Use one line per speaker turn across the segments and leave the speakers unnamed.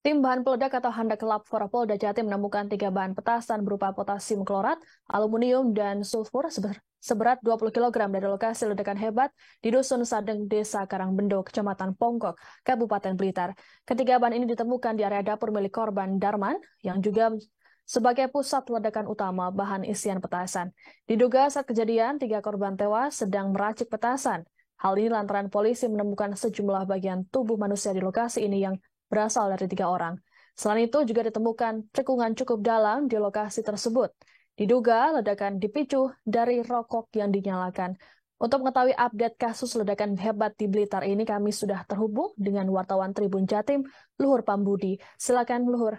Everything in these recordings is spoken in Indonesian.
Tim bahan peledak atau Handak Lab Polda Jatim menemukan 3 bahan petasan berupa potasium klorat, aluminium, dan sulfur seberat 20 kg dari lokasi ledakan hebat di Dusun Sadeng, Desa Karangbendo, Kecamatan Pongkok, Kabupaten Blitar. Ketiga bahan ini ditemukan di area dapur milik korban Darman, yang juga sebagai pusat ledakan utama bahan isian petasan. Diduga saat kejadian, 3 korban tewas sedang meracik petasan. Hal ini lantaran polisi menemukan sejumlah bagian tubuh manusia di lokasi ini yang berasal dari 3 orang. Selain itu juga ditemukan cekungan cukup dalam di lokasi tersebut. Diduga ledakan dipicu dari rokok yang dinyalakan. Untuk mengetahui update kasus ledakan hebat di Blitar ini, kami sudah terhubung dengan wartawan Tribun Jatim, Luhur Pambudi. Silakan, Luhur.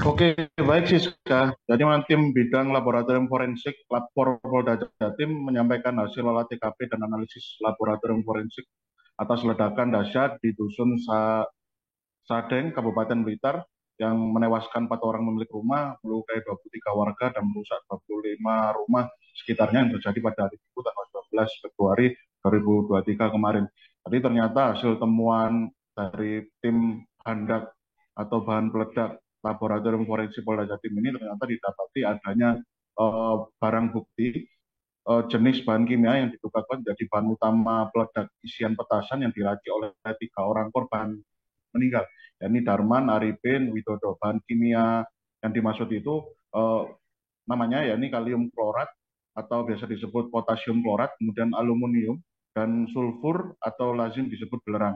Oke, baik Siska. Jadi tim bidang laboratorium forensik Lapor Polda Jatim menyampaikan hasil olah TKP dan analisis laboratorium forensik atas ledakan dahsyat di Dusun Sadeng, Kabupaten Blitar, yang menewaskan 4 orang pemilik rumah, melukai 23 warga, dan merusak 25 rumah sekitarnya yang terjadi pada hari Minggu tanggal 12 Februari 2023 kemarin. Tadi ternyata hasil temuan dari tim Handak atau bahan peledak Laboratorium Forensik Polda Jatim ini ternyata didapati adanya barang bukti jenis bahan kimia yang diduga menjadi bahan utama peledak isian petasan yang diracik oleh 3 orang korban meninggal, yakni Darman, Arifin, Widodo. Bahan kimia yang dimaksud itu namanya yakni kalium klorat atau biasa disebut potasium klorat, kemudian aluminium dan sulfur atau lazim disebut belerang.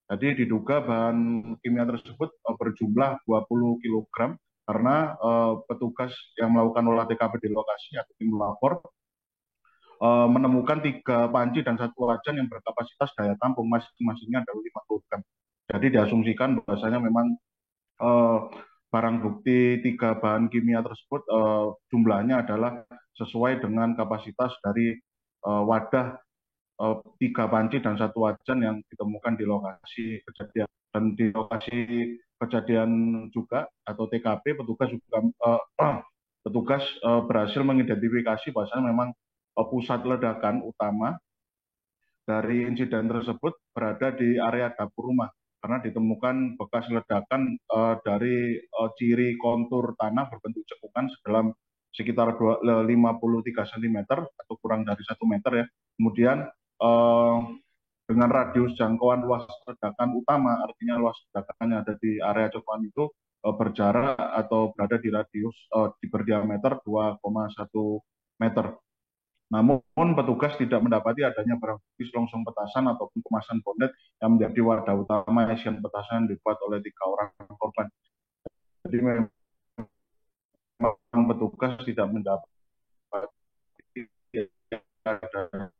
Jadi diduga bahan kimia tersebut berjumlah 20 kg karena petugas yang melakukan olah TKP di lokasi atau tim lapor menemukan 3 panci dan 1 wajan yang berkapasitas daya tampung masing-masingnya adalah 50 gram. Jadi diasumsikan bahwasanya memang eh, barang bukti 3 bahan kimia tersebut jumlahnya adalah sesuai dengan kapasitas dari wadah 3 panci dan 1 wajan yang ditemukan di lokasi kejadian. Dan di lokasi kejadian juga atau TKP petugas berhasil mengidentifikasi bahwasanya memang pusat ledakan utama dari insiden tersebut berada di area dapur rumah karena ditemukan bekas ledakan dari ciri kontur tanah berbentuk cekungan sedalam sekitar 53 cm atau kurang dari 1 meter ya. Kemudian dengan radius jangkauan luas ledakan utama, artinya luas ledakan yang ada di area cekungan itu berjarak atau berada di radius berdiameter 2,1 meter. Namun petugas tidak mendapati adanya barang bukti selongsong petasan ataupun kemasan bondet yang menjadi wadah utama isian petasan yang dibuat oleh 3 orang korban. Jadi memang petugas tidak mendapati adanya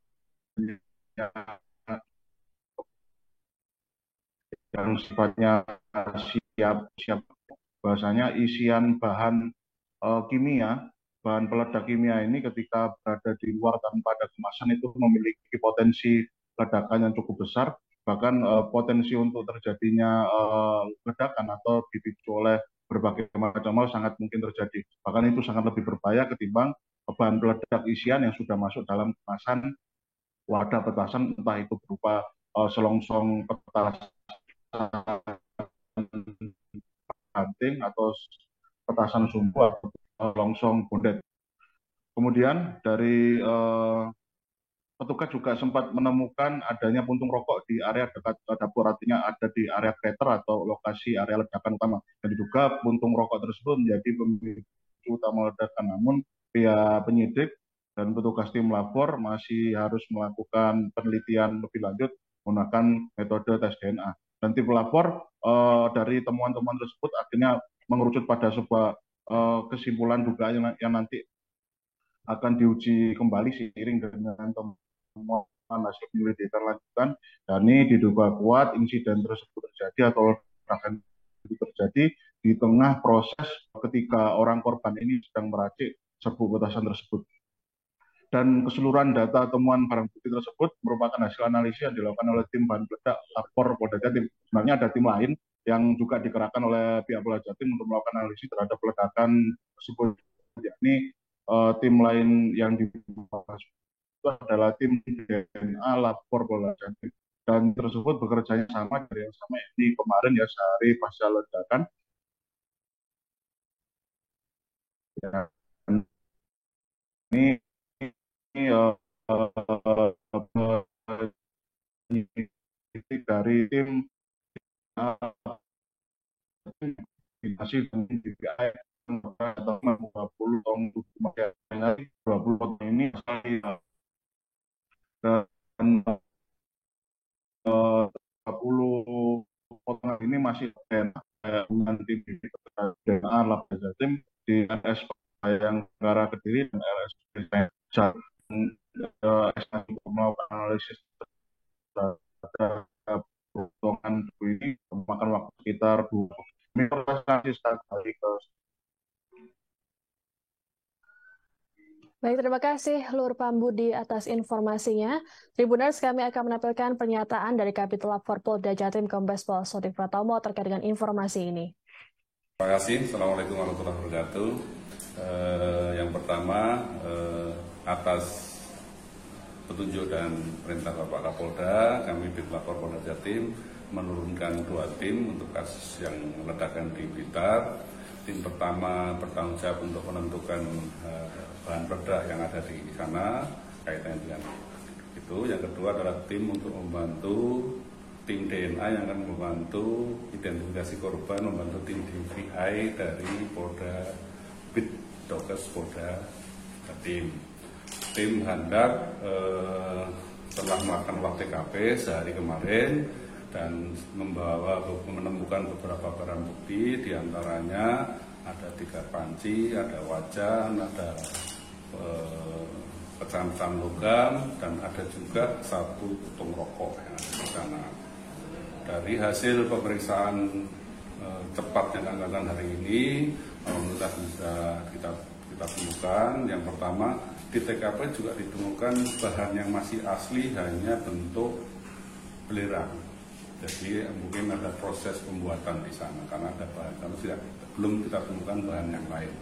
yang sifatnya siap bahwasanya isian bahan kimia, bahan peledak kimia ini ketika berada di luar tanpa ada kemasan itu memiliki potensi ledakan yang cukup besar, bahkan potensi untuk terjadinya ledakan atau dipicu oleh berbagai macam hal sangat mungkin terjadi. Bahkan itu sangat lebih berbahaya ketimbang bahan peledak isian yang sudah masuk dalam kemasan wadah petasan, entah itu berupa selongsong petasan banting atau petasan sumbu atau longsong bondet. Kemudian dari petugas juga sempat menemukan adanya puntung rokok di area dekat dapur, artinya ada di area krater atau lokasi area ledakan utama. Dan diduga puntung rokok tersebut menjadi pemicu utama ledakan. Namun pihak penyidik dan petugas tim lapor masih harus melakukan penelitian lebih lanjut menggunakan metode tes DNA. Dan tim lapor dari temuan-temuan tersebut akhirnya mengerucut pada sebuah kesimpulan dugaan yang nanti akan diuji kembali seiring dengan temuan hasil penyelidikan lanjutan. Dan ini diduga kuat insiden tersebut terjadi atau ledakan itu terjadi di tengah proses ketika orang korban ini sedang meracik serbuk petasan tersebut. Dan keseluruhan data temuan barang bukti tersebut merupakan hasil analisis yang dilakukan oleh tim bahan peledak Lapor Polda Jatim. Sebenarnya ada tim lain yang juga dikerahkan oleh pihak Polda Jatim untuk melakukan analisis terhadap ledakan tersebut, yakni tim lain yang dibahas itu adalah tim DNA Lapor Polda Jatim. dan tersebut bekerjanya sama dari yang sama ini kemarin ya sehari pasca ledakan ya. Ini, ini dari tim masih dengan DPI atau 20 tahun 20 tahun ini dan 20 potongan ini masih nanti di DNA Lab Jatim di LS yang Negara Kediri dan LS melakukan analisis terhadap potongan ini memakan waktu sekitar 2 menit kali ke.
Baik, terima kasih Lur Pambudi atas informasinya. Tribuners, kami akan menampilkan pernyataan dari Kabid Lab Forpolda Jatim Kombes Pol Sodik Pratomo terkait dengan informasi ini.
Terima kasih. Assalamualaikum warahmatullahi wabarakatuh. Yang pertama, atas petunjuk dan perintah Bapak Kapolda, kami di Lab Forpolda Jatim menurunkan 2 tim untuk kasus yang ledakan di Blitar. Tim pertama bertanggung jawab untuk menentukan bahan peledak yang ada di sana kaitannya dengan itu. Yang kedua adalah tim untuk membantu tim DNA yang akan membantu identifikasi korban, membantu tim DVI dari Polda Bid Dokes Polda Jatim. Tim Handap setelah melakukan olah TKP sehari kemarin dan menemukan beberapa barang bukti, diantaranya ada 3 panci, ada wajan, ada pecahan-pecahan logam, dan ada juga 1 puntung rokok yang ada di sana. Dari hasil pemeriksaan cepat yang kami lakukan hari ini, alhamdulillah bisa kita temukan. Yang pertama, di TKP juga ditemukan bahan yang masih asli, hanya bentuk belerang. Jadi mungkin ada proses pembuatan di sana karena ada bahan, belum kita temukan bahan yang lain.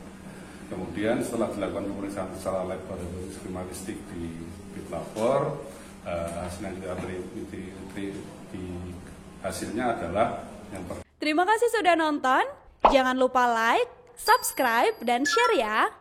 Kemudian setelah dilakukan pemeriksaan secara laboratoris kriminalistik di Bitlapor, hasil yang hasilnya adalah yang pertama.
Terima kasih sudah nonton. Jangan lupa like, subscribe, dan share ya.